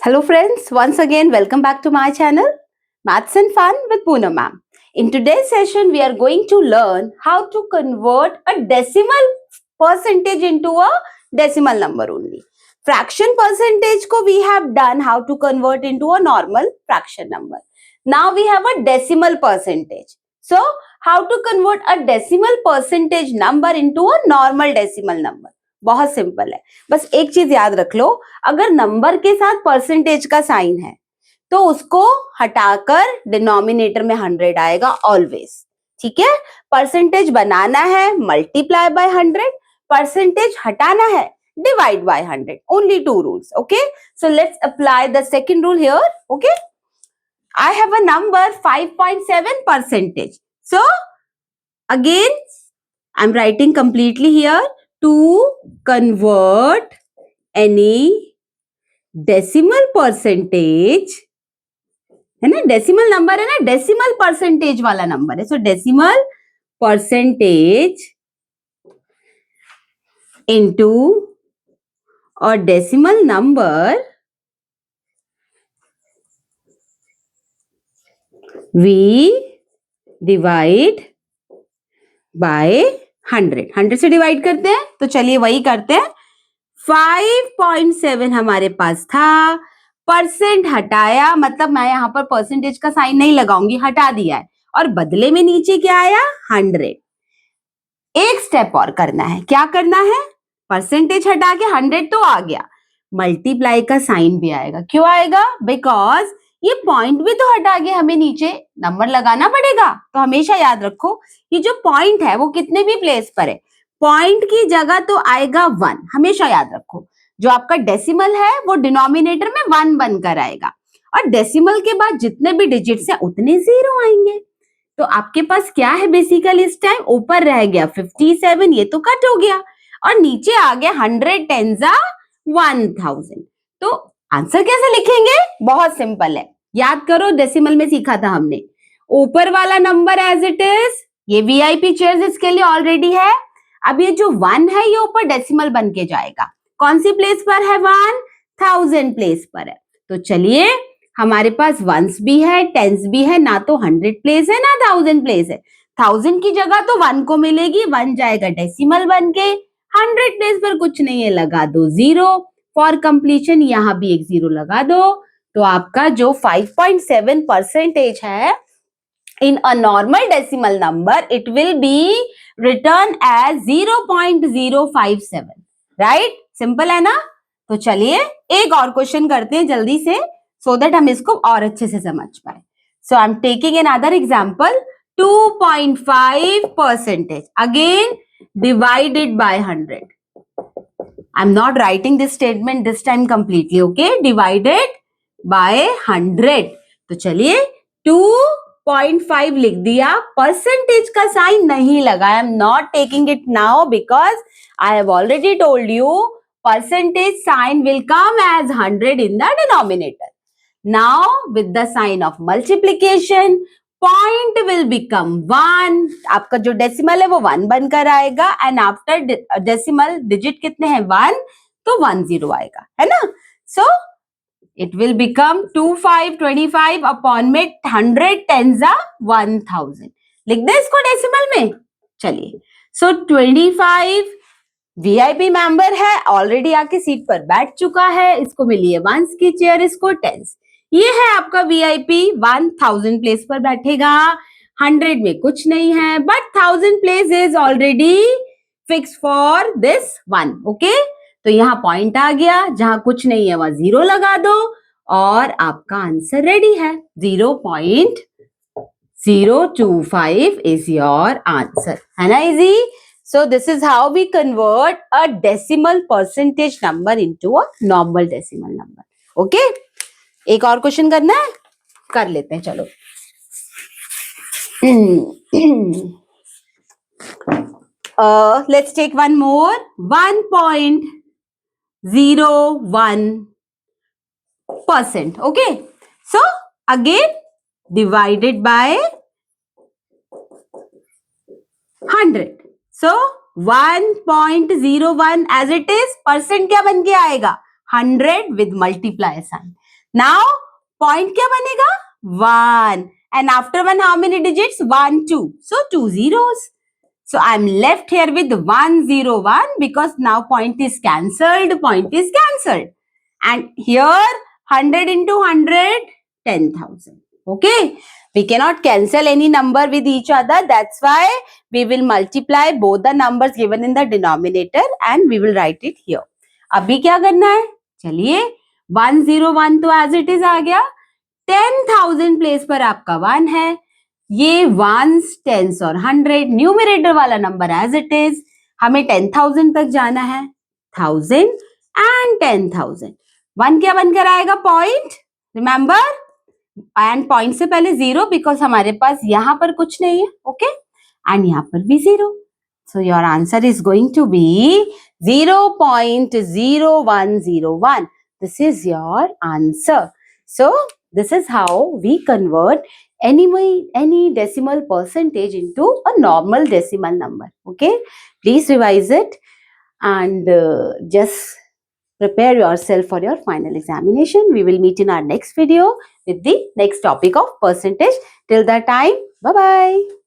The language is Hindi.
Hello friends, once again welcome back to my channel Maths and Fun with Poonam ma'am. In today's session we are going to learn how to convert a decimal percentage into a decimal number only. Fraction percentage ko we have done how to convert into a normal fraction number. Now we have a decimal percentage. So how to convert a decimal percentage number into a normal decimal number? बहुत सिंपल है, बस एक चीज याद रख लो, अगर नंबर के साथ परसेंटेज का साइन है तो उसको हटाकर डिनोमिनेटर में 100 आएगा ऑलवेज. ठीक है, परसेंटेज बनाना है मल्टीप्लाई बाय 100, परसेंटेज हटाना है divide by 100. Only two rules. Okay, so let's apply the second rule here. Okay, I have a number 5.7 percentage. So again I am writing completely here. To convert any decimal percentage, है ना, डेसिमल नंबर है ना, डेसिमल परसेंटेज वाला नंबर है. सो डेसिमल परसेंटेज इनटू और decimal number we divide by 100. 100 से डिवाइड करते हैं तो चलिए वही करते हैं. 5.7 हमारे पास था, परसेंट हटाया, मतलब मैं यहाँ पर परसेंटेज का साइन नहीं लगाऊंगी, हटा दिया है, और बदले में नीचे क्या आया 100. एक स्टेप और करना है. क्या करना है? परसेंटेज हटा के 100 तो आ गया, मल्टीप्लाई का साइन भी आएगा. क्यों आएगा? बिकॉज ये पॉइंट भी तो हटा के हमें नीचे नंबर लगाना पड़ेगा. तो हमेशा याद रखो ये जो पॉइंट है वो कितने भी प्लेस पर है, पॉइंट की जगह तो आएगा 1. हमेशा याद रखो जो आपका डेसिमल है वो डिनोमिनेटर में 1 बनकर आएगा, और डेसिमल के बाद जितने भी डिजिट्स हैं उतने 0 आएंगे. तो आपके पास क्या है बेसिकली इस टाइम? ऊपर रह गया 57, ये तो कट हो गया, और नीचे आ गया 100 10 1000. तो आंसर कैसे लिखेंगे? बहुत सिंपल है, याद करो डेसिमल में सीखा था हमने. ऊपर वाला नंबर एज इट इज, ये वीआईपी चेयर्स इसके लिए ऑलरेडी है. अब ये जो 1 है ये ऊपर डेसिमल बन के जाएगा. कौन सी प्लेस पर है 1? 1000 प्लेस पर है. तो चलिए हमारे पास वंस भी है, टेंस भी है, ना तो 100 प्लेस है ना 1000 प्लेस है. 1000 की जगह तो 1 को मिलेगी, 1 जाएगा डेसिमल बन के. 100 प्लेस पर कुछ नहीं है, लगा दो 0. फॉर कंप्लीशन यहाँ भी एक 0 लगा दो. तो आपका जो 5.7 परसेंटेज है in a normal decimal number, it will be written as 0.057. right? Simple है ना? तो चलिए एक और क्वेश्चन करते हैं जल्दी से, so that हम इसको और अच्छे से समझ पाए. So I'm taking another example. 2.5 percentage again divided by 100. I'm not writing this statement this time completely. Okay, divided by 100. तो चलिए 2.5 लिख दिया, परसेंटेज का साइन नहीं लगा. I am not taking it now because I have already told you percentage sign will come as 100 in the denominator. Now with the sign of multiplication point will become 1. आपका जो डेसिमल है वो 1 बनकर आएगा, एंड आफ्टर डेसिमल डिजिट कितने हैं 1, तो 10 आएगा, है ना. सो it will become 2525 अपॉन में 100 10 1000. लिख दे इसको डेसिमल में. चलिए सो 25 वीआईपी मेंबर है, ऑलरेडी आके सीट पर बैठ चुका है, इसको मिली है वंस की चेयर, इसको टेंस. ये है आपका वीआईपी 1000 प्लेस पर बैठेगा. 100 में कुछ नहीं है, but 1000 place is already fix for this 1. Okay, तो यहाँ पॉइंट आ गया, जहां कुछ नहीं है वहां 0 लगा दो और आपका आंसर रेडी है. 0.025 इज योर आंसर, है ना. Easy. So this is how we convert a decimal percentage number into a normal decimal number. Okay, एक और क्वेश्चन करना है, कर लेते हैं. चलो let's take one more. 1.01%. okay, so again divided by 100. so 1.01 as it is, percent क्या बन के आएगा 100 with multiply sign. Now point क्या बनेगा? 1. And after 1, how many digits? 1, 2. So 2 zeros. So I'm left here with 101 because now point is cancelled. Point is cancelled. And here 100 into 100, 10,000. Okay. We cannot cancel any number with each other. That's why we will multiply both the numbers given in the denominator and we will write it here. अभी क्या करना है? चलिए 101 तो as it is आ गया. 10,000 प्लेस पर आपका 1 है. ये वंस, टेंस और 100 न्यूमरेटर वाला नंबर एज इट इज. हमें 10,000 तक जाना है. 1000 एंड 10,000. 1 क्या बनकर आएगा? पॉइंट. रिमेंबर, एंड पॉइंट से पहले 0 बिकॉज हमारे पास यहां पर कुछ नहीं है. ओके, एंड यहां पर भी 0. So your answer is going to be 0.0101. This is your answer. So this is how we convert any decimal percentage into a normal decimal number. Okay, please revise it and just prepare yourself for your final examination. We will meet in our next video with the next topic of percentage. Till that time, bye bye.